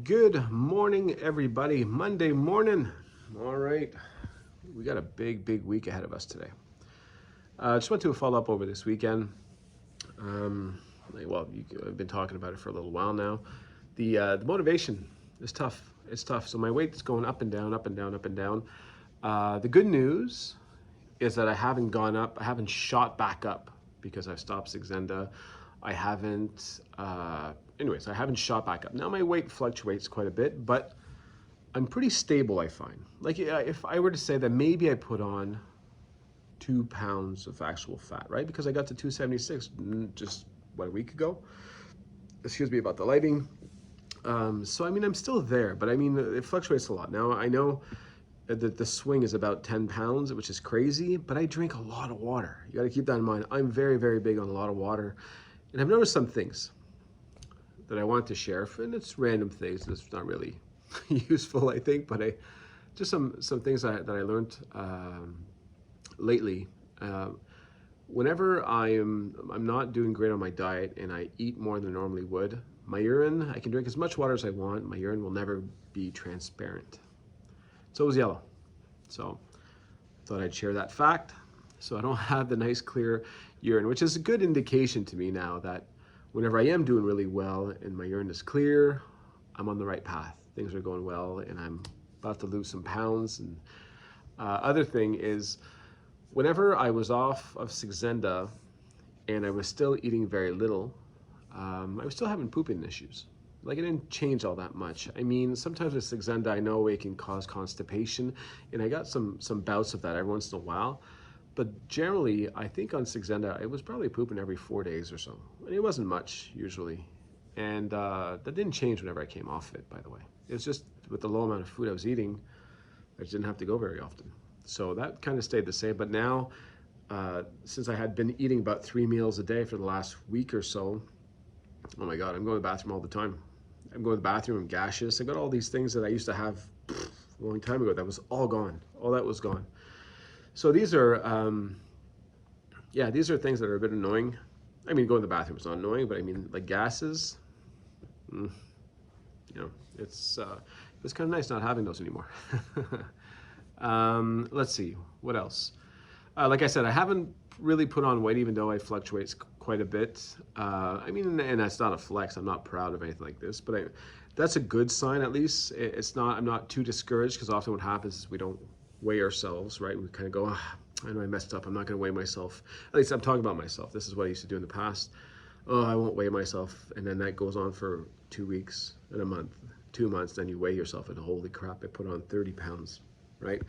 Good morning, everybody. Monday morning. All right. We got a big week ahead of us today. Just want to follow up over this weekend. Um, I've been talking about it for a little while now. The motivation is tough. It's tough. So my weight's going up and down, up and down, up and down. The good news is that I haven't gone up. I haven't shot back up because I've stopped Saxenda. I haven't. I haven't shot back up. Now my weight fluctuates quite a bit, but I'm pretty stable, I find. Like if I were to say that maybe I put on 2 pounds of actual fat, right? Because I got to 276 just a week ago. Excuse me about the lighting. So I mean, I'm still there, but I mean, it fluctuates a lot. Now I know that the swing is about 10 pounds, which is crazy, but I drink a lot of water. You got to keep that in mind. I'm very big on a lot of water, and I've noticed some things that I want to share, and it's random things. It's not really useful, I think, but just some things that I learned lately. Whenever I'm not doing great on my diet and I eat more than I normally would, my urine, I can drink as much water as I want. My urine will never be transparent. It's always yellow. So I thought I'd share that fact. So I don't have the nice clear urine, which is a good indication to me now that whenever I am doing really well and my urine is clear, I'm on the right path. Things are going well and I'm about to lose some pounds. And other thing is, whenever I was off of Saxenda and I was still eating very little, I was still having pooping issues. Like, it didn't change all that much. I mean, sometimes with Saxenda, I know it can cause constipation, and I got some bouts of that every once in a while. But generally, I think on Saxenda, it was probably pooping every 4 days or so. And it wasn't much, usually. And that didn't change whenever I came off it, by the way. It was just with the low amount of food I was eating, I just didn't have to go very often. So that kind of stayed the same. But now, since I had been eating about 3 meals a day for the last week or so, oh my God, I'm going to the bathroom all the time. I'm going to the bathroom, I'm gaseous. I got all these things that I used to have a long time ago that was all gone. All that was gone. So these are, these are things that are a bit annoying. I mean, going to the bathroom is not annoying, but I mean, like gases, it's kind of nice not having those anymore. Let's see, what else? Like I said, I haven't really put on weight, even though I fluctuates quite a bit. I mean, and that's not a flex. I'm not proud of anything like this, but that's a good sign at least. It's not. I'm not too discouraged because often what happens is we don't weigh ourselves, right? We kind of go, I know I messed up. I'm not going to weigh myself. At least I'm talking about myself. This is what I used to do in the past. Oh, I won't weigh myself, and then that goes on for 2 weeks and a month, 2 months. Then you weigh yourself, and holy crap, I put on 30 pounds. Right?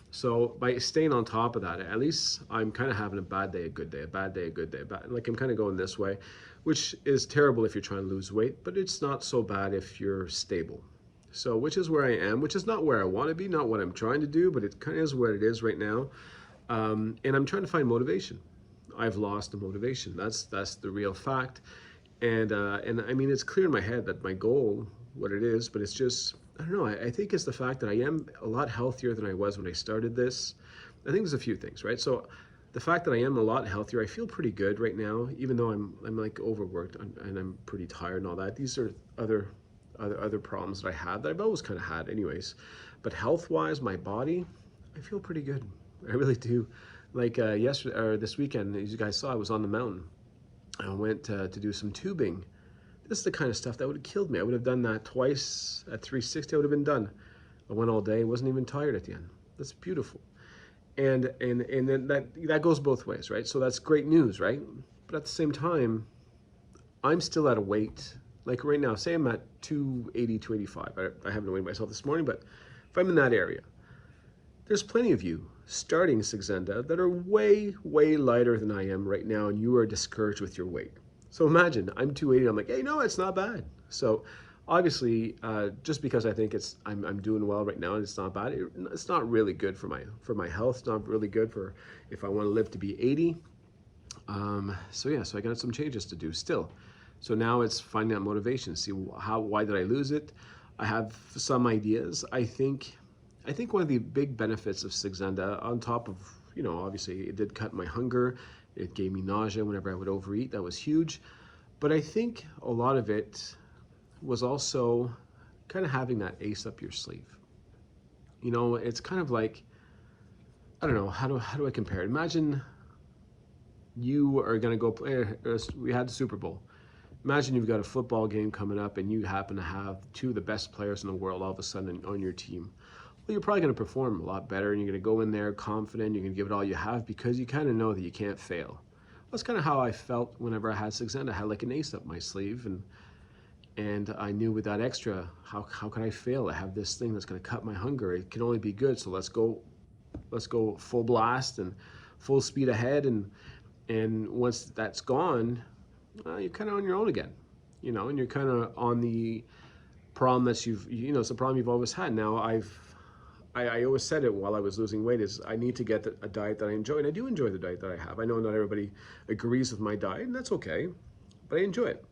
So by staying on top of that, at least I'm kind of having a bad day, a good day, a bad day, a good day. Like I'm kind of going this way, which is terrible if you're trying to lose weight, but it's not so bad if you're stable. So which is where I am, which is not where I want to be, not what I'm trying to do, but it kind of is where it is right now. And I'm trying to find motivation. I've lost the motivation. That's the real fact. And I mean, it's clear in my head that my goal, what it is, but it's just, I don't know, I think it's the fact that I am a lot healthier than I was when I started this. I think there's a few things, right? So the fact that I am a lot healthier, I feel pretty good right now, even though I'm like overworked and I'm pretty tired and all that. These are other problems that I have that I've always kind of had anyways. But health-wise, my body, I feel pretty good. I really do. Like yesterday or this weekend, as you guys saw, I was on the mountain. I went to do some tubing. This is the kind of stuff that would have killed me. I would have done that twice at 360. I would have been done. I went all day. Wasn't even tired at the end. That's beautiful. And then that goes both ways, right? So that's great news, right? But at the same time, I'm still at a weight. Like right now, say I'm at 280, 285. I haven't weighed myself this morning, but if I'm in that area, there's plenty of you starting Saxenda that are way lighter than I am right now, and you are discouraged with your weight. So imagine, I'm 280, I'm like, hey, no, it's not bad. So obviously, just because I think I'm doing well right now and it's not bad, it's not really good for my health. It's not really good for if I want to live to be 80. So I got some changes to do still. So now it's finding that motivation, see why did I lose it? I have some ideas. I think one of the big benefits of Saxenda, on top of, obviously it did cut my hunger, it gave me nausea whenever I would overeat, that was huge. But I think a lot of it was also kind of having that ace up your sleeve. You know, it's kind of like, I don't know, how do I compare it? Imagine you are going to go play, we had the Super Bowl. Imagine you've got a football game coming up and you happen to have two of the best players in the world all of a sudden on your team. Well, you're probably going to perform a lot better, and you're going to go in there confident, you're going to give it all you have because you kind of know that you can't fail. That's kind of how I felt whenever I had Saxenda. I had like an ace up my sleeve, and I knew with that extra, how could I fail? I have this thing that's going to cut my hunger. It can only be good, so let's go full blast and full speed ahead, and once that's gone, you're kind of on your own again, you know, and you're kind of on the problem that it's a problem you've always had. Now I always said it while I was losing weight, is I need to get a diet that I enjoy, and I do enjoy the diet that I have. I know not everybody agrees with my diet, and that's okay, but I enjoy it.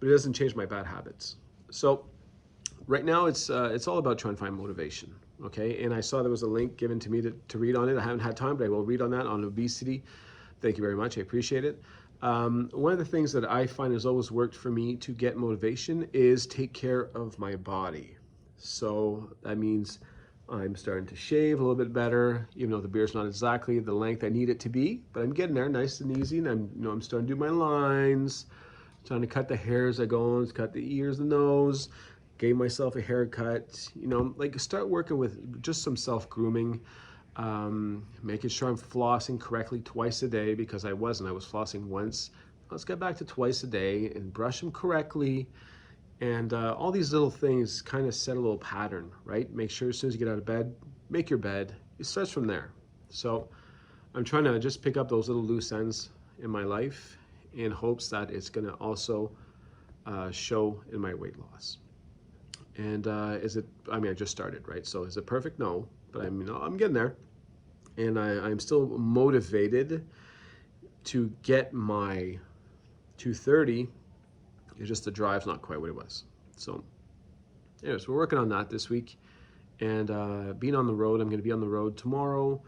But it doesn't change my bad habits. So right now it's all about trying to find motivation, okay? And I saw there was a link given to me to read on it. I haven't had time, but I will read on that, on obesity. Thank you very much, I appreciate it. One of the things that I find has always worked for me to get motivation is take care of my body. So that means I'm starting to shave a little bit better, even though the beard's not exactly the length I need it to be, but I'm getting there nice and easy, and I'm starting to do my lines, trying to cut the hair as I go on, cut the ears, the nose, gave myself a haircut, like start working with just some self-grooming, making sure I'm flossing correctly twice a day, because I was flossing once. Let's get back to twice a day and brush them correctly. And all these little things kind of set a little pattern, right? Make sure as soon as you get out of bed, make your bed. It starts from there. So I'm trying to just pick up those little loose ends in my life in hopes that it's going to also show in my weight loss. And I just started, right? So is it perfect? No, but I'm getting there. And I'm still motivated to get my 230. It's just the drive's not quite what it was. So anyways, we're working on that this week. And being on the road, I'm going to be on the road tomorrow.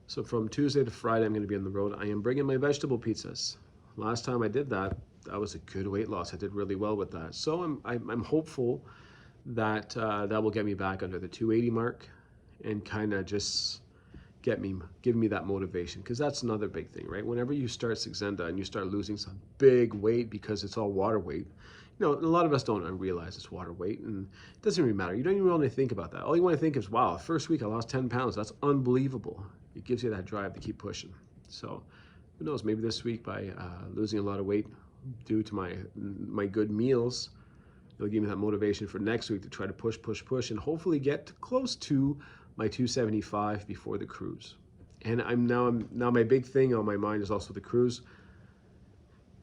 So from Tuesday to Friday, I'm going to be on the road. I am bringing my vegetable pizzas. Last time I did that, that was a good weight loss. I did really well with that. So I'm hopeful that that will get me back under the 280 mark and kind of just give me that motivation, because that's another big thing, right? Whenever you start Saxenda and you start losing some big weight, because it's all water weight, a lot of us don't realize it's water weight, and it doesn't really matter. You don't even want to think about that. All you want to think is, wow, first week I lost 10 pounds. That's unbelievable. It gives you that drive to keep pushing. So who knows, maybe this week by losing a lot of weight due to my good meals, it'll give me that motivation for next week to try to push, and hopefully get close to my 275 before the cruise. And now my big thing on my mind is also the cruise.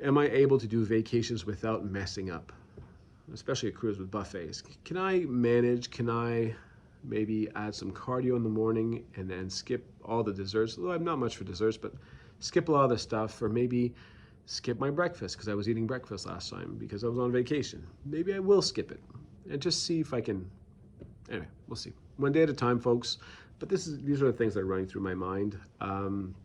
Am I able to do vacations without messing up? Especially a cruise with buffets. Can I manage? Can I maybe add some cardio in the morning and then skip all the desserts? Although I'm not much for desserts, but skip a lot of the stuff, or maybe skip my breakfast because I was eating breakfast last time because I was on vacation. Maybe I will skip it and just see if I can. Anyway, we'll see. One day at a time, folks. But these are the things that are running through my mind. And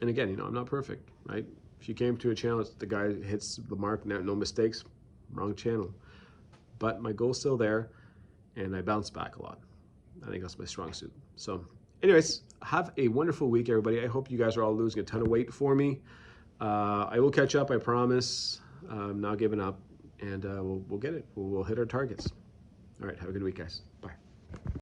again, I'm not perfect, right? If you came to a channel, the guy hits the mark, no mistakes, wrong channel. But my goal's still there, and I bounce back a lot. I think that's my strong suit. So anyways, have a wonderful week, everybody. I hope you guys are all losing a ton of weight for me. I will catch up, I promise. I'm not giving up, and we'll get it. We'll hit our targets. All right, have a good week, guys. Bye.